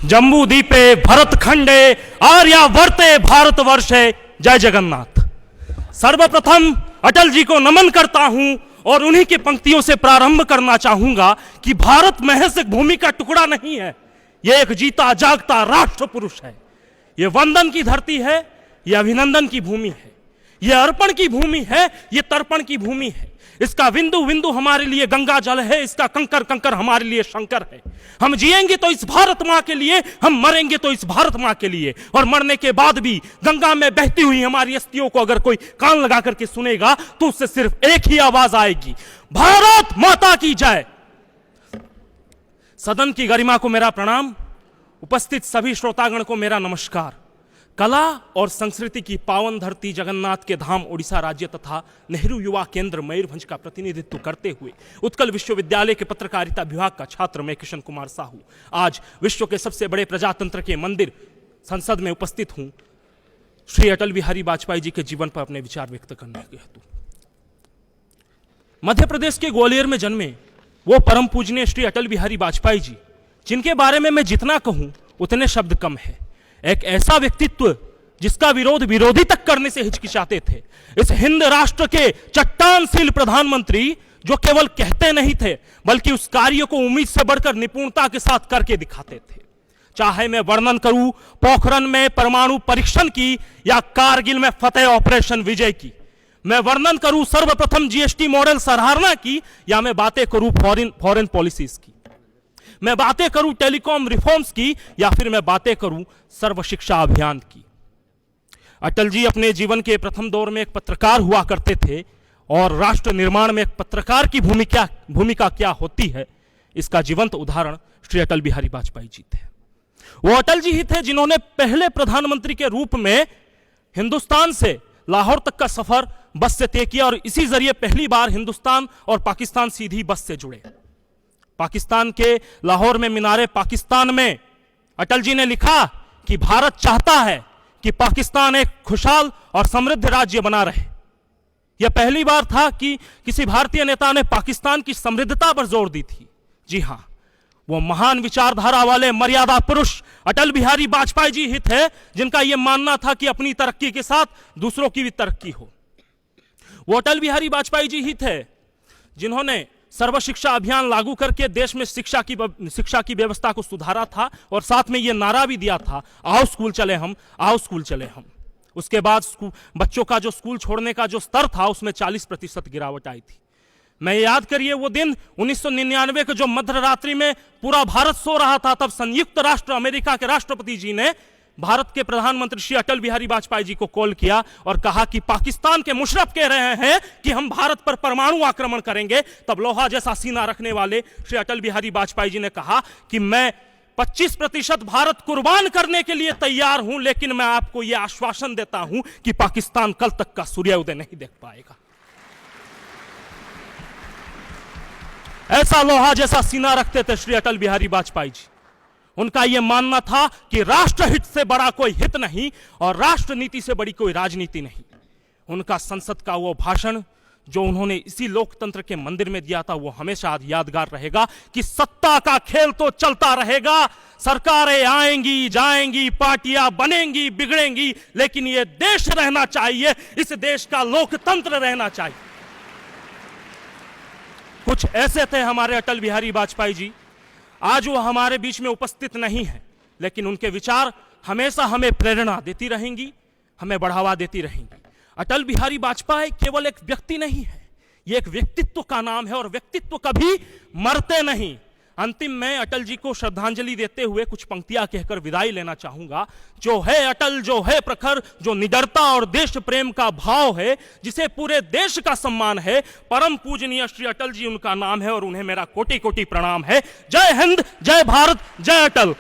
जम्बू दीपे भरतखंडे आर्यावर्ते भारतवर्षे जय जगन्नाथ। सर्वप्रथम अटल जी को नमन करता हूं और उन्हीं की पंक्तियों से प्रारंभ करना चाहूंगा कि भारत महज एक भूमि का टुकड़ा नहीं है, यह एक जीता जागता राष्ट्र पुरुष है। यह वंदन की धरती है, यह अभिनंदन की भूमि है, यह अर्पण की भूमि है, यह तर्पण की भूमि है। इसका बिंदु बिंदु हमारे लिए गंगा जल है, इसका कंकर कंकर हमारे लिए शंकर है। हम जिएंगे तो इस भारत मां के लिए, हम मरेंगे तो इस भारत मां के लिए। और मरने के बाद भी गंगा में बहती हुई हमारी अस्थियों को अगर कोई कान लगा करके सुनेगा तो उससे सिर्फ एक ही आवाज आएगी, भारत माता की जय। सदन की गरिमा को मेरा प्रणाम, उपस्थित सभी श्रोतागण को मेरा नमस्कार। कला और संस्कृति की पावन धरती जगन्नाथ के धाम ओडिशा राज्य तथा नेहरू युवा केंद्र मयूरभंज का प्रतिनिधित्व करते हुए उत्कल विश्वविद्यालय के पत्रकारिता विभाग का छात्र मैं किशन कुमार साहू आज विश्व के सबसे बड़े प्रजातंत्र के मंदिर संसद में उपस्थित हूं, श्री अटल बिहारी वाजपेयी जी के जीवन पर अपने विचार व्यक्त करने के हेतु। मध्य प्रदेश के ग्वालियर में जन्मे वो परम पूजनीय श्री अटल बिहारी वाजपेयी जी, जिनके बारे में मैं जितना कहूं उतने शब्द कम है। एक ऐसा व्यक्तित्व जिसका विरोध विरोधी तक करने से हिचकिचाते थे। इस हिंद राष्ट्र के चट्टानशील प्रधानमंत्री जो केवल कहते नहीं थे बल्कि उस कार्य को उम्मीद से बढ़कर निपुणता के साथ करके दिखाते थे। चाहे मैं वर्णन करूं पोखरण में परमाणु परीक्षण की या कारगिल में फतेह ऑपरेशन विजय की, मैं वर्णन करूं सर्वप्रथम जीएसटी मॉडल सराहना की, या मैं बातें करूं फॉरेन पॉलिसीज की, मैं बातें करूं टेलीकॉम रिफॉर्म्स की, या फिर मैं बातें करूं सर्व शिक्षा अभियान की। अटल जी अपने जीवन के प्रथम दौर में एक पत्रकार हुआ करते थे और राष्ट्र निर्माण में एक पत्रकार की भूमिका क्या होती है, इसका जीवंत उदाहरण श्री अटल बिहारी वाजपेयी जी थे। वो अटल जी ही थे जिन्होंने पहले प्रधानमंत्री के रूप में हिंदुस्तान से लाहौर तक का सफर बस से तय किया और इसी जरिए पहली बार हिंदुस्तान और पाकिस्तान सीधी बस से जुड़े। पाकिस्तान के लाहौर में मीनारे पाकिस्तान में अटल जी ने लिखा कि भारत चाहता है कि पाकिस्तान एक खुशहाल और समृद्ध राज्य बना रहे। यह पहली बार था कि किसी भारतीय नेता ने पाकिस्तान की समृद्धता पर जोर दी थी। जी हां, वो महान विचारधारा वाले मर्यादा पुरुष अटल बिहारी वाजपेयी जी ही थे जिनका यह मानना था कि अपनी तरक्की के साथ दूसरों की भी तरक्की हो। वो अटल बिहारी वाजपेयी जी ही थे जिन्होंने सर्व शिक्षा अभियान लागू करके देश में शिक्षा की व्यवस्था को सुधारा था और साथ में यह नारा भी दिया था, आओ स्कूल चले हम, आओ स्कूल चले हम। उसके बाद बच्चों का जो स्कूल छोड़ने का जो स्तर था उसमें 40% गिरावट आई थी। मैं याद करिए वो दिन 1999 के जो मध्य रात्रि में पूरा भारत सो रहा था, तब संयुक्त राष्ट्र अमेरिका के राष्ट्रपति जी ने भारत के प्रधानमंत्री श्री अटल बिहारी वाजपेयी जी को कॉल किया और कहा कि पाकिस्तान के मुशर्रफ कह रहे हैं कि हम भारत पर परमाणु आक्रमण करेंगे। तब लोहा जैसा सीना रखने वाले श्री अटल बिहारी वाजपेयी जी ने कहा कि मैं 25% भारत कुर्बान करने के लिए तैयार हूं, लेकिन मैं आपको यह आश्वासन देता हूं कि पाकिस्तान कल तक का सूर्योदय नहीं देख पाएगा। ऐसा लोहा जैसा सीना रखते थे श्री अटल बिहारी वाजपेयी जी। उनका यह मानना था कि राष्ट्र हित से बड़ा कोई हित नहीं और राष्ट्र नीति से बड़ी कोई राजनीति नहीं। उनका संसद का वो भाषण जो उन्होंने इसी लोकतंत्र के मंदिर में दिया था वो हमेशा यादगार रहेगा कि सत्ता का खेल तो चलता रहेगा, सरकारें आएंगी जाएंगी, पार्टियां बनेंगी बिगड़ेंगी, लेकिन ये देश रहना चाहिए, इस देश का लोकतंत्र रहना चाहिए। कुछ ऐसे थे हमारे अटल बिहारी वाजपेयी जी। आज वो हमारे बीच में उपस्थित नहीं है, लेकिन उनके विचार हमेशा हमें प्रेरणा देती रहेंगी, हमें बढ़ावा देती रहेंगी। अटल बिहारी वाजपेयी केवल एक व्यक्ति नहीं है, ये एक व्यक्तित्व का नाम है और व्यक्तित्व कभी मरते नहीं। अंतिम में अटल जी को श्रद्धांजलि देते हुए कुछ पंक्तियां कहकर विदाई लेना चाहूंगा। जो है अटल, जो है प्रखर, जो निडरता और देश प्रेम का भाव है, जिसे पूरे देश का सम्मान है, परम पूजनीय श्री अटल जी उनका नाम है और उन्हें मेरा कोटि कोटि प्रणाम है। जय हिंद, जय भारत, जय अटल।